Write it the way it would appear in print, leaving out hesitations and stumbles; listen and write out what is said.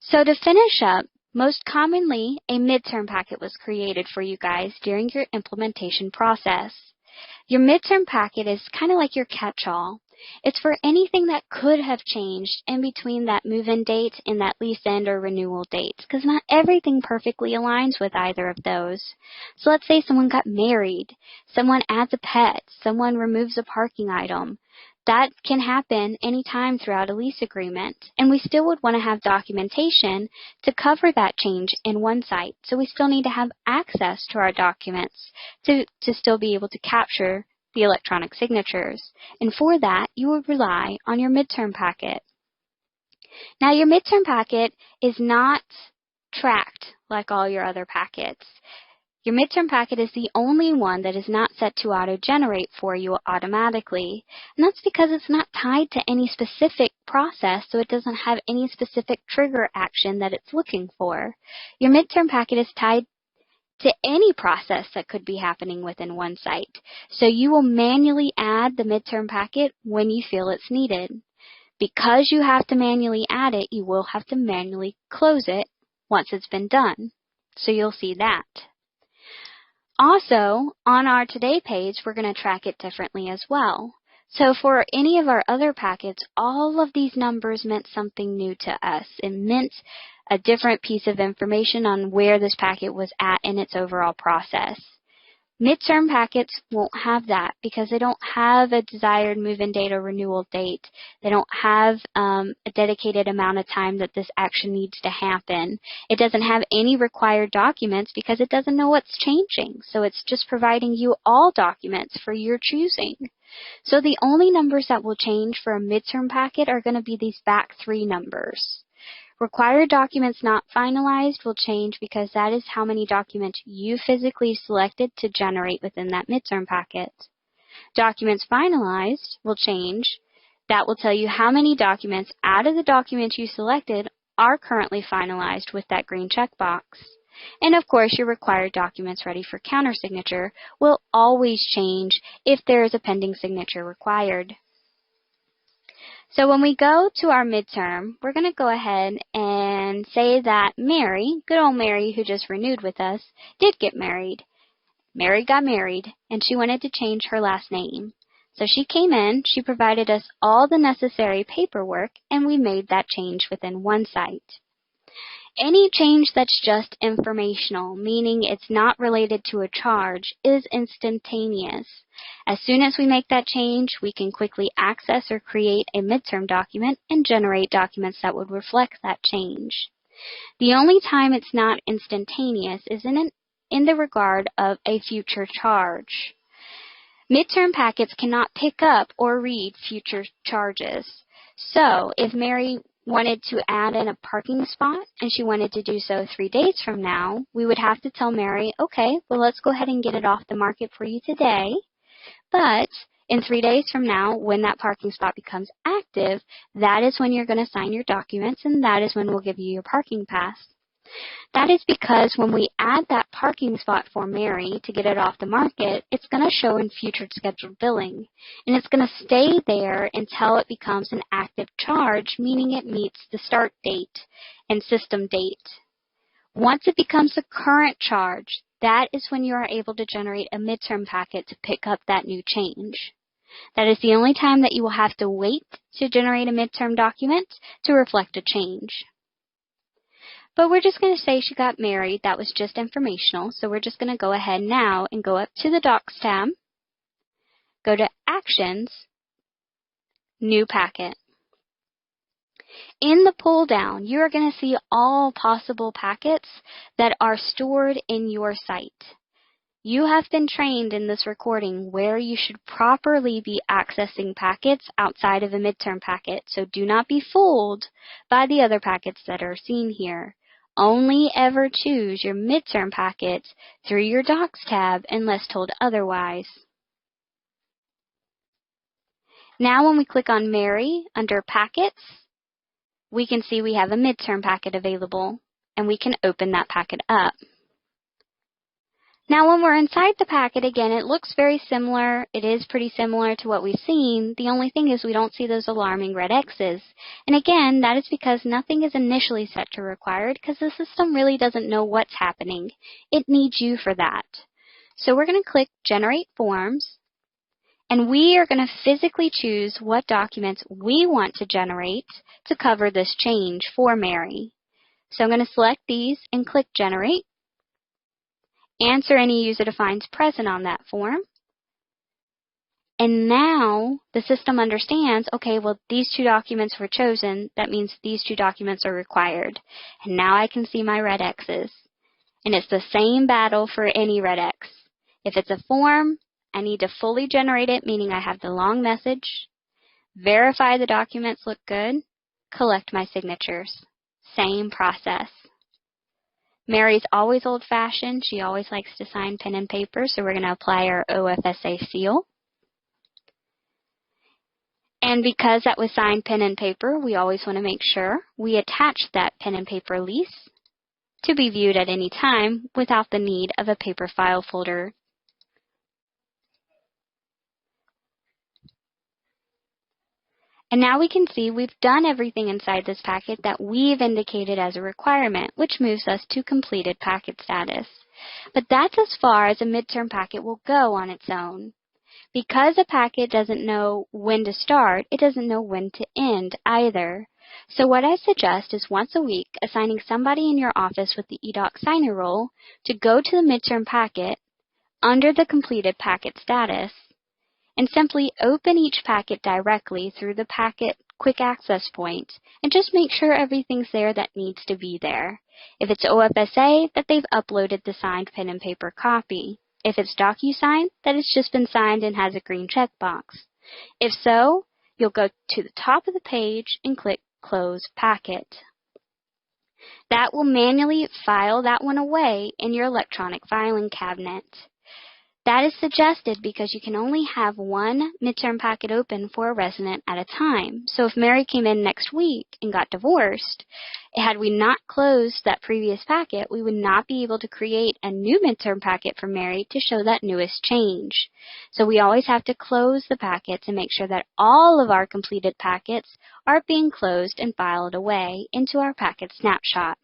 So to finish up, most commonly, a midterm packet was created for you guys during your implementation process. Your midterm packet is kind of like your catch-all. It's for anything that could have changed in between that move-in date and that lease end or renewal date, because not everything perfectly aligns with either of those. So let's say someone got married, someone adds a pet, someone removes a parking item. That can happen anytime throughout a lease agreement, and we still would want to have documentation to cover that change in one site. So we still need to have access to our documents to still be able to capture the electronic signatures. And for that, you would rely on your midterm packet. Now, your midterm packet is not tracked like all your other packets. Your midterm packet is the only one that is not set to auto-generate for you automatically. And that's because it's not tied to any specific process, so it doesn't have any specific trigger action that it's looking for. Your midterm packet is tied to any process that could be happening within one site. So you will manually add the midterm packet when you feel it's needed. Because you have to manually add it, you will have to manually close it once it's been done. So you'll see that. Also, on our Today page, we're going to track it differently as well. So for any of our other packets, all of these numbers meant something new to us. It meant a different piece of information on where this packet was at in its overall process. Midterm packets won't have that because they don't have a desired move-in date or renewal date. They don't have a dedicated amount of time that this action needs to happen. It doesn't have any required documents because it doesn't know what's changing. So it's just providing you all documents for your choosing. So the only numbers that will change for a midterm packet are going to be these back three numbers. Required documents not finalized will change because that is how many documents you physically selected to generate within that midterm packet. Documents finalized will change. That will tell you how many documents out of the documents you selected are currently finalized with that green checkbox. And of course, your required documents ready for countersignature will always change if there is a pending signature required. So when we go to our midterm, we're going to go ahead and say that Mary, good old Mary who just renewed with us, did get married. Mary got married, and she wanted to change her last name. So she came in, she provided us all the necessary paperwork, and we made that change within one site. Any change that's just informational, meaning it's not related to a charge, is instantaneous. As soon as we make that change, we can quickly access or create a midterm document and generate documents that would reflect that change. The only time it's not instantaneous is in the regard of a future charge. Midterm packets cannot pick up or read future charges. So if Mary wanted to add in a parking spot and she wanted to do so 3 days from now, we would have to tell Mary, okay, well, let's go ahead and get it off the market for you today. But in 3 days from now, when that parking spot becomes active, that is when you're going to sign your documents, and that is when we'll give you your parking pass. That is because when we add that parking spot for Mary to get it off the market, it's going to show in future scheduled billing. And it's going to stay there until it becomes an active charge, meaning it meets the start date and system date. Once it becomes a current charge, that is when you are able to generate a midterm packet to pick up that new change. That is the only time that you will have to wait to generate a midterm document to reflect a change. But we're just going to say she got married. That was just informational. So we're just going to go ahead now and go up to the Docs tab, go to Actions, New Packet. In the pull down, you are going to see all possible packets that are stored in your site. You have been trained in this recording where you should properly be accessing packets outside of a midterm packet, so do not be fooled by the other packets that are seen here. Only ever choose your midterm packets through your Docs tab unless told otherwise. Now when we click on Mary under Packets, we can see we have a midterm packet available, and we can open that packet up. Now when we're inside the packet, again, it looks very similar. It is pretty similar to what we've seen. The only thing is we don't see those alarming red X's. And again, that is because nothing is initially set to required because the system really doesn't know what's happening. It needs you for that. So we're going to click Generate Forms, and we are going to physically choose what documents we want to generate to cover this change for Mary. So I'm going to select these and click Generate. Answer any user-defined present on that form. And now the system understands, okay, well, these two documents were chosen. That means these two documents are required. And now I can see my red X's. And it's the same battle for any red X. If it's a form, I need to fully generate it, meaning I have the long message, verify the documents look good, collect my signatures. Same process. Mary's always old-fashioned. She always likes to sign pen and paper, so we're going to apply our OFSA seal. And because that was signed pen and paper, we always want to make sure we attach that pen and paper lease to be viewed at any time without the need of a paper file folder. And now we can see we've done everything inside this packet that we've indicated as a requirement, which moves us to completed packet status. But that's as far as a midterm packet will go on its own. Because a packet doesn't know when to start, it doesn't know when to end either. So what I suggest is once a week assigning somebody in your office with the eDoc signer role to go to the midterm packet under the completed packet status and simply open each packet directly through the packet quick access point and just make sure everything's there that needs to be there. If it's OFSA, that they've uploaded the signed pen and paper copy. If it's DocuSign, that it's just been signed and has a green checkbox. If so, you'll go to the top of the page and click Close Packet. That will manually file that one away in your electronic filing cabinet. That is suggested because you can only have one midterm packet open for a resident at a time. So if Mary came in next week and got divorced, had we not closed that previous packet, we would not be able to create a new midterm packet for Mary to show that newest change. So we always have to close the packets and make sure that all of our completed packets are being closed and filed away into our packet snapshot.